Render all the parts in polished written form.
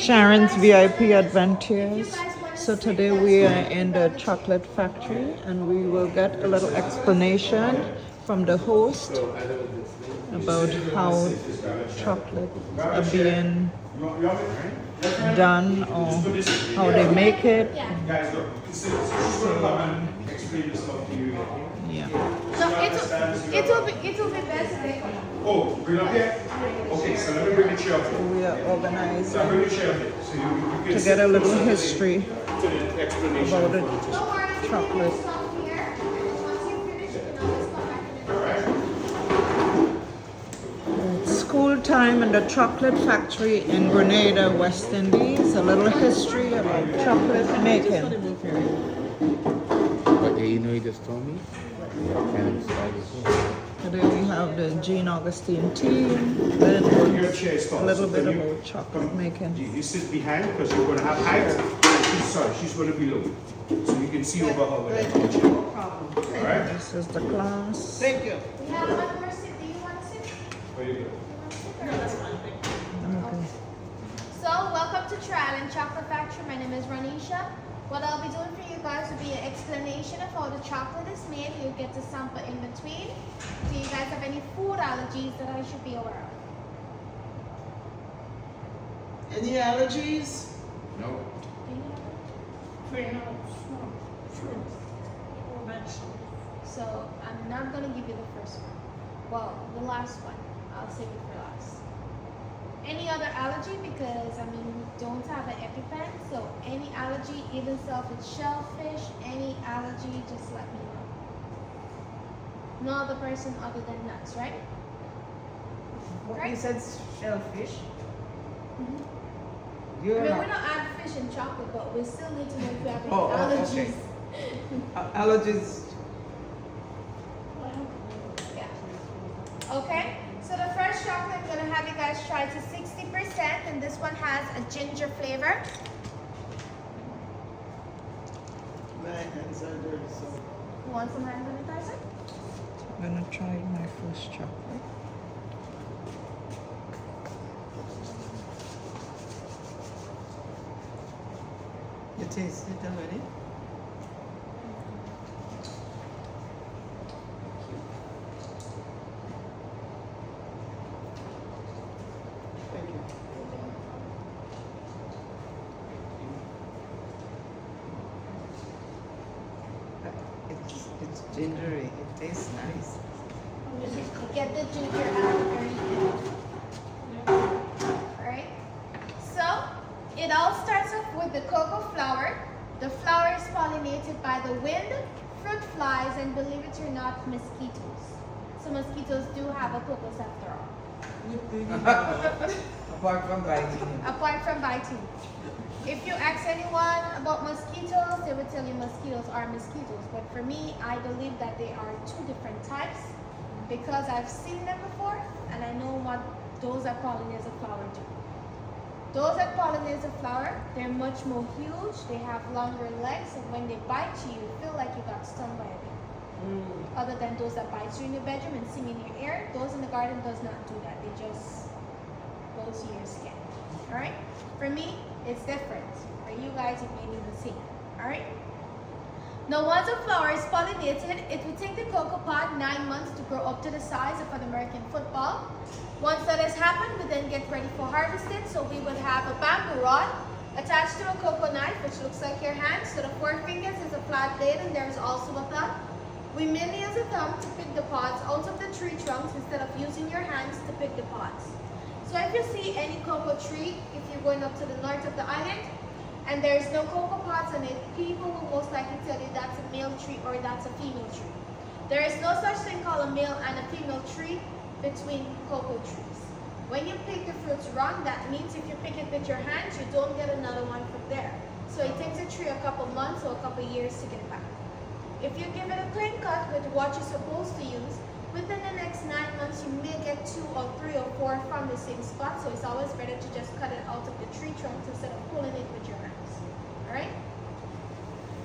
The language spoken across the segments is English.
Sharon's VIP Adventures. So today we are in the chocolate factory and we will get a little explanation from the host about how chocolates are being done or how they make it. Guys, look, explain the stuff to you. Yeah. No, it will be best. Oh, bring up here? Okay, so let me bring the chair up here. We are organizing So bring the chair up here. So you can to get a little history to the explanation about it. Don't worry, Chocolate. stop here. Once you finish, you can always come back and School time in the chocolate factory in Grenada, West Indies. A little history about chocolate making. But you know, you just told me. Today we have the Jean Augustine team, then Your chair is a tall. little So bit can you about chocolate making. You sit behind because you're going to have height. And she's going to be low. So you can see over her with that chair. All right? This is the class. Thank you. We have one more seat. Do you want to sit? Where you go? No, that's fine. Okay. So, welcome to Trial and Chocolate Factory. My name is Ranisha. What I'll be doing for you guys will be an explanation of how the chocolate is made. You'll get to sample in between. Do you guys have any food allergies that I should be aware of? Any allergies? No. So, I'm not going to give you the first one. Well, the last one. I'll save it for last. Any other allergy? Because, I mean, we don't have an EpiPen. So, any allergy, even if it's shellfish, any allergy, just let me know. No other person other than nuts, right? What you said shellfish? Mhm. You're I mean, we not. don't add fish in chocolate, but we still need to know if you have any Oh, allergies. okay. Allergies. Yeah. Okay. So the first chocolate I'm gonna have you guys try to 60%, and this one has a ginger flavor. My hands are dirty, so. You want some hand sanitizer? I'm gonna try my first chocolate. You taste it already? Thank you. It's gingery. It tastes nice. Get the ginger out very good. Alright. So it all starts off with the cocoa flour. The flour is pollinated by the wind, fruit flies, and believe it or not, mosquitoes. So mosquitoes do have a purpose after all. Apart from biting. Apart from biting. If you ask anyone about mosquitoes, they will tell you mosquitoes are mosquitoes. But for me, I believe that they are two different types because I've seen them before and I know what those that pollinate the flower do. Those that pollinate the flower, they're much more huge, they have longer legs, and when they bite you, you feel like you got stung by a bee. Other than those that bite you in the bedroom and sting in your ear, those in the garden does not do that. They just go to your skin. Alright? For me, it's different. For you guys, it may be the same. Alright? Now, once a flower is pollinated, it will take the cocoa pod 9 months to grow up to the size of an American football. Once that has happened, we then get ready for harvesting. So we would have a bamboo rod attached to a cocoa knife, which looks like your hand. So the 4 fingers is a flat blade, and there is also a thumb. We mainly use a thumb to pick the pods out of the tree trunks instead of using your hands to pick the pods. So if you see any cocoa tree, if you're going up to the north of the island, and there's no cocoa pods on it, people will most likely tell you that's a male tree or that's a female tree. There is no such thing called a male and a female tree between cocoa trees. When you pick the fruits wrong, that means if you pick it with your hands, you don't get another one from there. So it takes a tree a couple months or a couple years to get back. If you give it a clean cut with what you're supposed to use, within the next 9 months, you may get 2 or 3 or 4 from the same spot. So it's always better to just cut it out of the tree trunk instead of pulling it with your hands. Alright?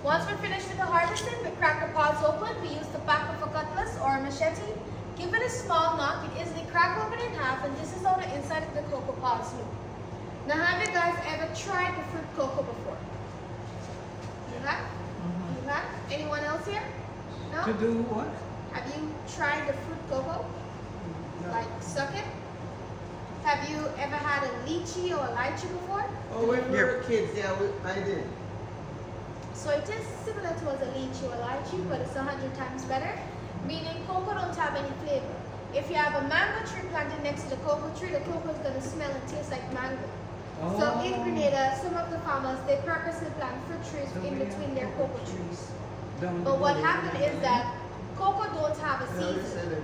Once we're finished with the harvesting, we crack the pods open. We use the back of a cutlass or a machete. Give it a small knock. It easily crack open in half, and this is how the inside of the cocoa pods look. Now have you guys guys ever tried the fruit cocoa before? You have? You have? Anyone else here? No? To do what? Have you tried the fruit cocoa? Like suck it? Have you ever had a lychee or a lychee before? Oh, when we were kids, yeah, I did. So it is similar to as a lychee or lychee, but it's 100 times better. Meaning cocoa don't have any flavor. If you have a mango tree planted next to the cocoa tree, the cocoa is gonna smell and taste like mango. So in Grenada, some of the farmers, they purposely plant fruit trees in between their cocoa trees. But what happened is that cocoa don't have a season.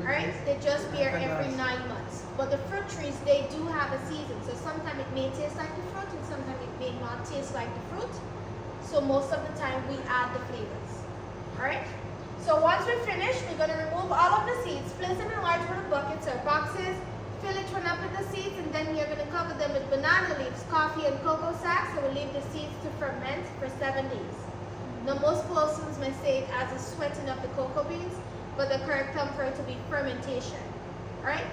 Alright? They just bear every 9 months. But the fruit trees, they do have a season. So sometimes it may taste like the fruit and sometimes it may not taste like the fruit. So most of the time we add the flavors. Alright? So once we finish, we're going to remove all of the seeds, place them in large wooden buckets or boxes, fill each one up with the seeds, and then we are going to cover them with banana leaves, coffee, and cocoa sacks, and we'll leave the seeds to ferment for 7 days. Now most persons may say it as a sweating of the cocoa beans, but the correct term for it to be fermentation. Alright?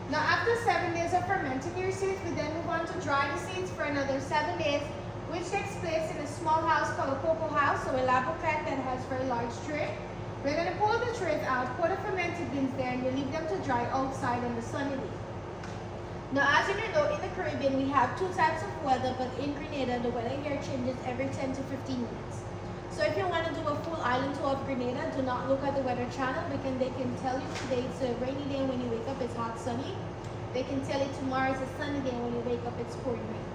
Now after 7 days of fermenting your seeds, we then move on to dry the seeds for another 7 days, which takes place in a small house called a cocoa house, so a labocat that has very large tray. We're going to pull the trays out, pour the fermented beans there, and you leave them to dry outside in the sunny day. Now, as you may know, in the Caribbean, we have 2 types of weather, but in Grenada, the weather here changes every 10 to 15 minutes. So if you want to do a full island tour of Grenada, do not look at the weather channel because they can tell you today it's a rainy day, when you wake up it's hot sunny. They can tell you tomorrow it's a sunny day, when you wake up it's pouring rain.